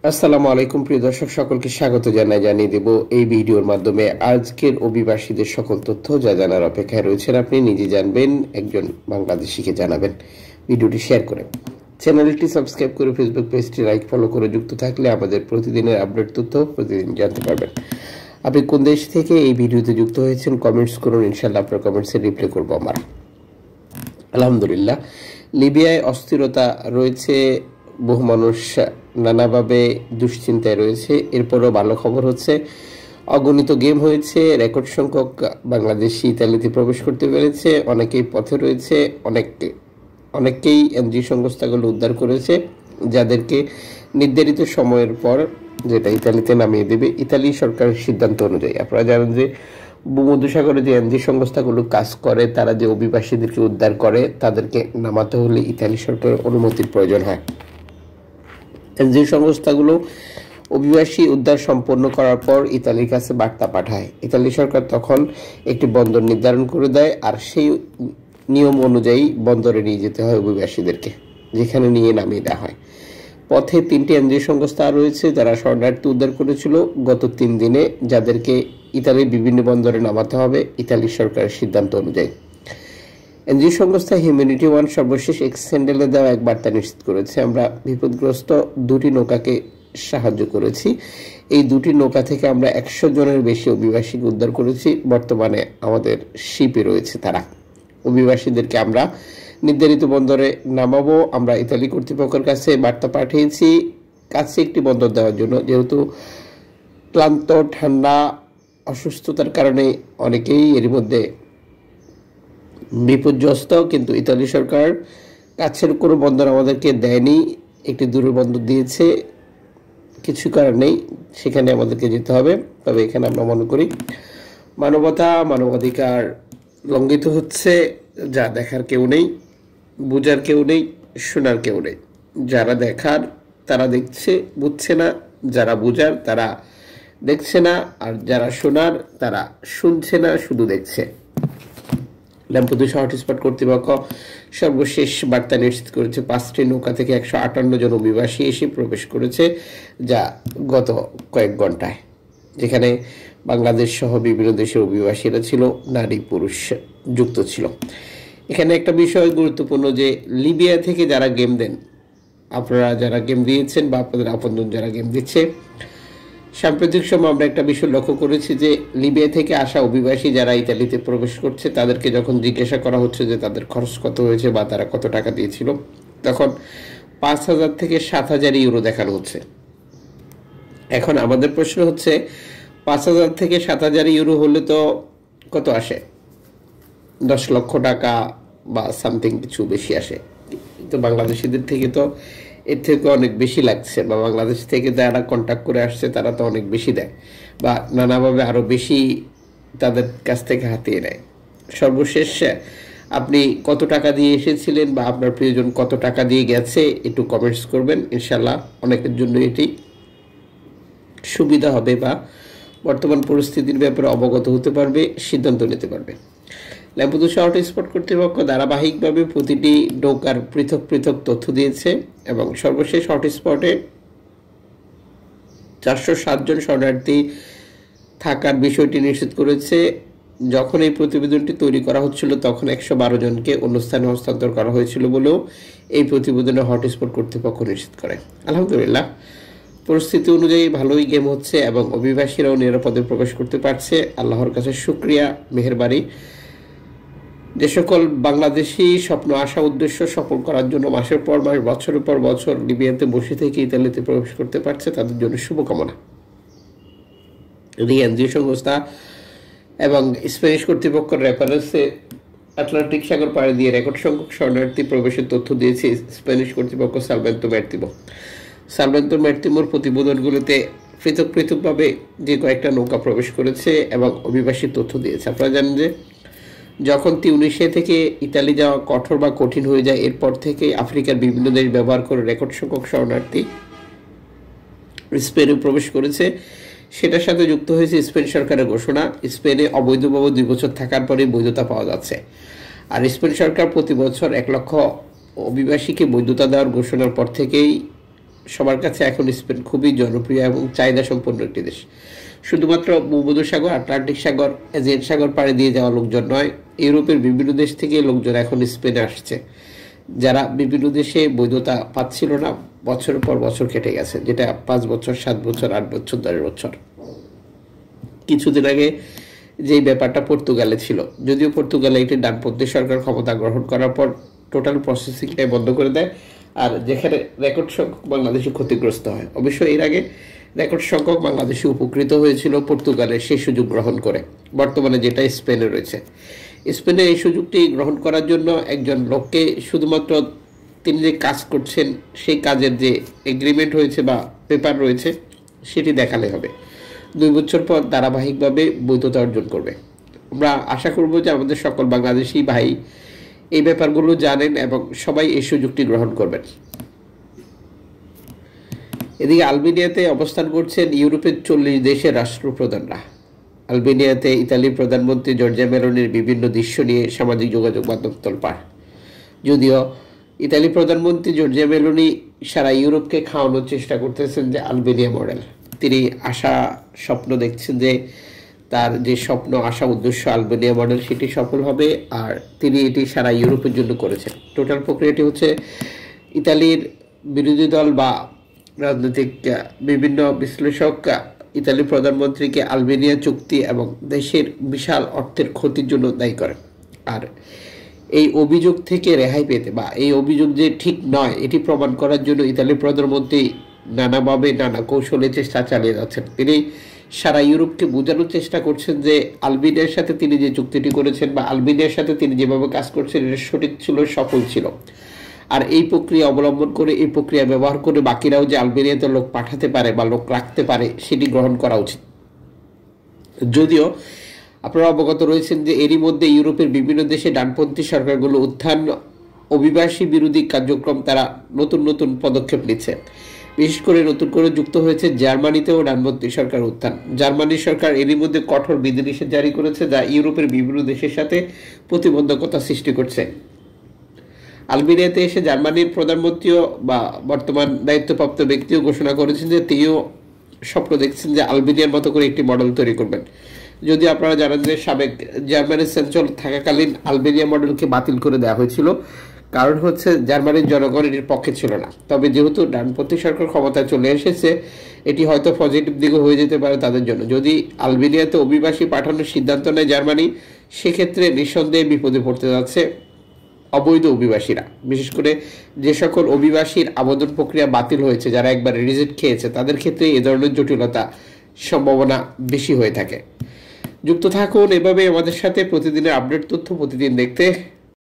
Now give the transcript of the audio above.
আসসালামু আলাইকুম প্রিয় দর্শক, সকলকে স্বাগত জানিয়ে দেব এই ভিডিওর মাধ্যমে আজকের অভিবাসীদের সকল তথ্য যা জানার অপেক্ষায় রয়েছেন। আপনি নিজে জানবেন, একজন বাংলাদেশিকে জানাবেন। ভিডিওটি শেয়ার করে চ্যানেলটি সাবস্ক্রাইব করে ফেসবুক পেজটি লাইক ফলো করে যুক্ত থাকলে আমাদের প্রতিদিনের আপডেট তথ্য প্রতিদিন জানতে পারবেন। আপনি কোন দেশ থেকে এই ভিডিওতে যুক্ত হয়েছেন কমেন্টস করুন, ইনশাআল্লাহ আপনার কমেন্টসের রিপ্লাই করবো আমরা। আলহামদুলিল্লাহ, লিবিয়ায় অস্থিরতা রয়েছে, বহু মানুষ নানাভাবে দুশ্চিন্তায় রয়েছে। এরপরও ভালো খবর হচ্ছে, অগণিত গেম হয়েছে, রেকর্ড সংখ্যক বাংলাদেশি ইতালিতে প্রবেশ করতে পেরেছে, অনেকেই পথে রয়েছে, অনেককেই এনজিও সংস্থাগুলো উদ্ধার করেছে, যাদেরকে নির্ধারিত সময়ের পর যেটা ইতালিতে নামিয়ে দেবে ইতালি সরকারের সিদ্ধান্ত অনুযায়ী। আপনারা জানেন যে ভূমধ্যসাগরে যে এনজিও সংস্থাগুলো কাজ করে, তারা যে অভিবাসীদেরকে উদ্ধার করে, তাদেরকে নামাতে হলে ইতালি সরকারের অনুমতির প্রয়োজন হয়। এনজিও সংস্থাগুলো অভিবাসী উদ্ধার সম্পন্ন করার পর ইতালির কাছে বার্তা পাঠায়। ইতালি সরকার তখন একটি বন্দর নির্ধারণ করে দেয়, আর সেই নিয়ম অনুযায়ী বন্দরে নিয়ে যেতে হয় অভিবাসীদেরকে, যেখানে নিয়ে নামিয়ে দেওয়া হয়। পথে 3টি এনজিও সংস্থা রয়েছে যারা শরণার্থী উদ্ধার করেছিল গত 3 দিনে, যাদেরকে ইতালির বিভিন্ন বন্দরে নামাতে হবে ইতালি সরকারের সিদ্ধান্ত অনুযায়ী। এনজিও সংস্থা হিউম্যানিটি ওয়ান সর্বশেষ এক্স হ্যান্ডেলে দেওয়া এক বার্তা নিশ্চিত করেছে, আমরা বিপদগ্রস্ত 2টি নৌকাকে সাহায্য করেছি। এই 2টি নৌকা থেকে আমরা 100 জনের বেশি অভিবাসীকে উদ্ধার করেছি। বর্তমানে আমাদের শিপে রয়েছে তারা। অভিবাসীদেরকে আমরা নির্ধারিত বন্দরে নামাবো। আমরা ইতালি কর্তৃপক্ষের কাছে বার্তা পাঠিয়েছি কাছে একটি বন্দর দেওয়ার জন্য, যেহেতু ক্লান্ত, ঠান্ডা, অসুস্থতার কারণে অনেকেই এর মধ্যে বিপর্যস্ত, কিন্তু ইতালি সরকার কাছের কোনো বন্দর আমাদেরকে দেয়নি, একটি দূরের বন্দর দিয়েছে। কিছু করার নেই, সেখানে আমাদেরকে যেতে হবে। তবে এখানে আমরা মনে করি মানবতা, মানবাধিকার লঙ্ঘিত হচ্ছে, যা দেখার কেউ নেই, বুঝার কেউ নেই, শোনার কেউ নেই। যারা দেখার তারা দেখছে, বুঝছে না, যারা বুঝার তারা দেখছে না, আর যারা শোনার তারা শুনছে না, শুধু দেখছে। ল্যাম্পুদুসা হটস্পট কর্তৃপক্ষ সর্বশেষ বার্তা নিশ্চিত করেছে 5টি নৌকা থেকে 158 জন অভিবাসী এসে প্রবেশ করেছে, যা গত কয়েক ঘন্টায়, যেখানে বাংলাদেশ সহ বিভিন্ন দেশের অভিবাসীরা ছিল, নারী পুরুষ যুক্ত ছিল। এখানে একটা বিষয় গুরুত্বপূর্ণ যে লিবিয়া থেকে যারা গেম দেন, আপনারা যারা গেম দিয়েছেন বা আপনাদের আপনজন যারা গেম দিচ্ছে, সাম্প্রতিক সময় আমরা একটা বিষয় লক্ষ্য করেছি যে লিবিয়া থেকে আসা অভিবাসী যারা ইতালিতে প্রবেশ করছে, তাদেরকে যখন জিজ্ঞাসা করা হচ্ছে যে তাদের খরচ কত হয়েছে বা তারা কত টাকা দিয়েছিল, তখন 5,000 থেকে 7,000 ইউরো দেখানো হচ্ছে। এখন আমাদের প্রশ্ন হচ্ছে, 5,000 থেকে 7,000 ইউরো হলে তো কত আসে? 10 লক্ষ টাকা বা সামথিং কিছু বেশি আসে। কিন্তু বাংলাদেশিদের থেকে তো এর থেকে অনেক বেশি লাগছে, বা বাংলাদেশ থেকে যারা কন্ট্যাক্ট করে আসছে তারা তো অনেক বেশি দেয়, বা নানাভাবে আরও বেশি তাদের কাছ থেকে হাতিয়ে নেয়। সর্বশেষ আপনি কত টাকা দিয়ে এসেছিলেন বা আপনার প্রিয়জন কত টাকা দিয়ে গেছে, একটু কমেন্টস করবেন। ইনশাল্লাহ অনেকের জন্য এটি সুবিধা হবে, বা বর্তমান পরিস্থিতির ব্যাপারে অবগত হতে পারবে, সিদ্ধান্ত নিতে পারবে। ল্যাম্পুদুসা হটস্পট কর্তৃপক্ষ ধারাবাহিকভাবে প্রতিটি নৌকার পৃথক পৃথক তথ্য দিয়েছে, এবং সর্বশেষ হটস্পটে 407 জন শরণার্থী থাকার বিষয়টি নিশ্চিত করেছে। যখন এই প্রতিবেদনটি তৈরি করা হচ্ছিল তখন 112 জনকে অন্য স্থানে হস্তান্তর করা হয়েছিল বলেও এই প্রতিবেদনে হটস্পট কর্তৃপক্ষ নিশ্চিত করে। আলহামদুলিল্লাহ, পরিস্থিতি অনুযায়ী ভালোই গেম হচ্ছে এবং অভিবাসীরাও নিরাপদে প্রবেশ করতে পারছে। আল্লাহর কাছে শুকরিয়া, মেহেরবানি। যে সকল বাংলাদেশি স্বপ্ন, আশা, উদ্দেশ্য সফল করার জন্য মাসের পর মাস, বছরের পর বছর লিবিয়াতে বসে থেকে ইতালিতে প্রবেশ করতে পারছে, তাদের জন্য শুভকামনা। এনজিও সংস্থা এবং স্প্যানিশ কর্তৃপক্ষের রেফারেন্সে আটলান্টিক সাগর পাড়ি দিয়ে রেকর্ড সংখ্যক শরণার্থী প্রবেশের তথ্য দিয়েছে স্প্যানিশ কর্তৃপক্ষ সালভেন্তো ম্যারতিমো। সালভেন্তো ম্যারতিমোর প্রতিবেদনগুলোতে পৃথক পৃথকভাবে যে কয়েকটা নৌকা প্রবেশ করেছে এবং অভিবাসীর তথ্য দিয়েছে। আপনারা জানেন যে যখন তিউনিসিয়া থেকে ইতালি যাওয়া কঠোর বা কঠিন হয়ে যায়, এরপর থেকে আফ্রিকার বিভিন্ন দেশ ব্যবহার করে রেকর্ড সংখ্যক শরণার্থী স্পেনে প্রবেশ করেছে। সেটার সাথে যুক্ত হয়েছে স্পেন সরকারের ঘোষণা, স্পেনে অবৈধভাবে 2 বছর থাকার পরে বৈধতা পাওয়া যাচ্ছে। আর স্পেন সরকার প্রতি বছর 1 লক্ষ অভিবাসীকে বৈধতা দেওয়ার ঘোষণার পর থেকেই সবার কাছে এখন স্পেন খুবই জনপ্রিয় এবং চাহিদা সম্পন্ন একটি দেশ। শুধুমাত্র ভূমধ্যসাগর, আটলান্টিক সাগর, এজিয়ান সাগর পাড়ি দিয়ে যাওয়া লোকজন নয়, ইউরোপের বিভিন্ন দেশ থেকে লোকজন এখন স্পেনে আসছে, যারা বিভিন্ন দেশে বৈধতা পাচ্ছিল না। বছরের পর বছর কেটে গেছে, যেটা 5 বছর, 7 বছর, 8 বছর, 10 বছর। কিছুদিন আগে যেই ব্যাপারটা পর্তুগালে ছিল, যদিও পর্তুগালে একটি ডানপন্থী সরকার ক্ষমতা গ্রহণ করার পর টোটাল প্রসেসিংটাই বন্ধ করে দেয়, আর যেখানে রেকর্ড সংখ্যক বাংলাদেশি ক্ষতিগ্রস্ত হয়। অবশ্য এর আগে রেকর্ড সংখ্যক বাংলাদেশি উপকৃত হয়েছিল পর্তুগালে সেই সুযোগ গ্রহণ করে। বর্তমানে যেটা স্পেনে রয়েছে, স্পেনে এই সুযোগটি গ্রহণ করার জন্য একজন লোককে শুধুমাত্র তিনি যে কাজ করছেন সেই কাজের যে এগ্রিমেন্ট হয়েছে বা পেপার রয়েছে সেটি দেখালে হবে। 2 বছর পর ধারাবাহিকভাবে বৈধতা অর্জন করবে। আমরা আশা করব যে আমাদের সকল বাংলাদেশি ভাই এই ব্যাপারগুলো জানেন এবং সবাই এই সুযোগটি গ্রহণ করবেন। এদিকে আলবেনিয়াতে অবস্থান করছেন ইউরোপের 40 দেশের রাষ্ট্রপ্রধানরা। আলবেনিয়াতে ইতালির প্রধানমন্ত্রী জর্জিয়া মেলোনির বিভিন্ন দৃশ্য নিয়ে সামাজিক যোগাযোগ মাধ্যম তোলপাড়। যদিও ইতালি প্রধানমন্ত্রী জর্জিয়া মেলোনি সারা ইউরোপকে খাওয়ানোর চেষ্টা করতেছেন যে আলবেনিয়া মডেল। তিনি স্বপ্ন দেখছেন যে তার যে স্বপ্ন, আশা, উদ্দেশ্য আলবেনিয়া মডেল সেটি সফল হবে, আর তিনি এটি সারা ইউরোপের জন্য করেছেন। টোটাল প্রক্রিয়াটি হচ্ছে ইতালির বিরোধী দল বা রাজনৈতিক বিভিন্ন বিশ্লেষক ইতালির প্রধানমন্ত্রীকে আলবেনিয়া চুক্তি এবং দেশের বিশাল অর্থের ক্ষতির জন্য দায়ী করেন। আর এই অভিযোগ থেকে রেহাই পেতে বা এই অভিযোগ যে ঠিক নয় এটি প্রমাণ করার জন্য ইতালির প্রধানমন্ত্রী নানাভাবে নানা কৌশলে চেষ্টা চালিয়ে যাচ্ছেন। তিনি সারা ইউরোপকে বোঝানোর চেষ্টা করছেন যে আলবেনিয়ার সাথে তিনি যে চুক্তিটি করেছেন বা আলবেনিয়ার সাথে তিনি যেভাবে কাজ করছেন এটা সঠিক ছিল, সফল ছিল। আর এই প্রক্রিয়া অবলম্বন করে, এই প্রক্রিয়া ব্যবহার করে বাকিরাও যে আলবেনিয়াতে লোক পাঠাতে পারে বা লোক রাখতে পারে সেটি গ্রহণ করা উচিত। যদিও আপনারা অবগত রয়েছেন যে এরই মধ্যে ইউরোপের বিভিন্ন দেশে ডানপন্থী সরকারগুলো উত্থান, অভিবাসী বিরোধী কার্যক্রম, তারা নতুন নতুন পদক্ষেপ নিচ্ছে। বিশেষ করে নতুন করে যুক্ত হয়েছে জার্মানিতেও ডানপন্থী সরকার উত্থান। জার্মানির সরকার এরই মধ্যে কঠোর বিধিনিষেধ জারি করেছে, যা ইউরোপের বিভিন্ন দেশের সাথে প্রতিবন্ধকতা সৃষ্টি করছে। আলবেনিয়াতে এসে জার্মানির প্রধানমন্ত্রীও বা বর্তমান দায়িত্বপ্রাপ্ত ব্যক্তিও ঘোষণা করেছেন যে তিনিও স্বপ্ন দেখছেন যে আলবেনিয়ার মতো করে একটি মডেল তৈরি করবেন। যদি আপনারা জানেন যে সাবেক জার্মানির চ্যান্সেলর থাকাকালীন আলবেনিয়া মডেলকে বাতিল করে দেওয়া হয়েছিল, কারণ হচ্ছে জার্মানির জনগণ এটির পক্ষে ছিল না। তবে যেহেতু ডানপন্থী সরকার ক্ষমতায় চলে এসেছে, এটি হয়তো পজিটিভ দিকে হয়ে যেতে পারে তাদের জন্য। যদি আলবেনিয়াতে অভিবাসী পাঠানোর সিদ্ধান্ত নেয় জার্মানি, সেক্ষেত্রে নিঃসন্দেহে বিপদে পড়তে যাচ্ছে অবৈধ অভিবাসীরা। বিশেষ করে যে সকল অভিবাসীর আবেদন প্রক্রিয়া বাতিল হয়েছে, যারা একবার রিজেক্ট খেয়েছে, তাদের ক্ষেত্রে এ ধরনের জটিলতা সম্ভাবনা বেশি হয়ে থাকে। যুক্ত থাকুন এভাবে আমাদের সাথে প্রতিদিনের আপডেট তথ্য প্রতিদিন দেখতে।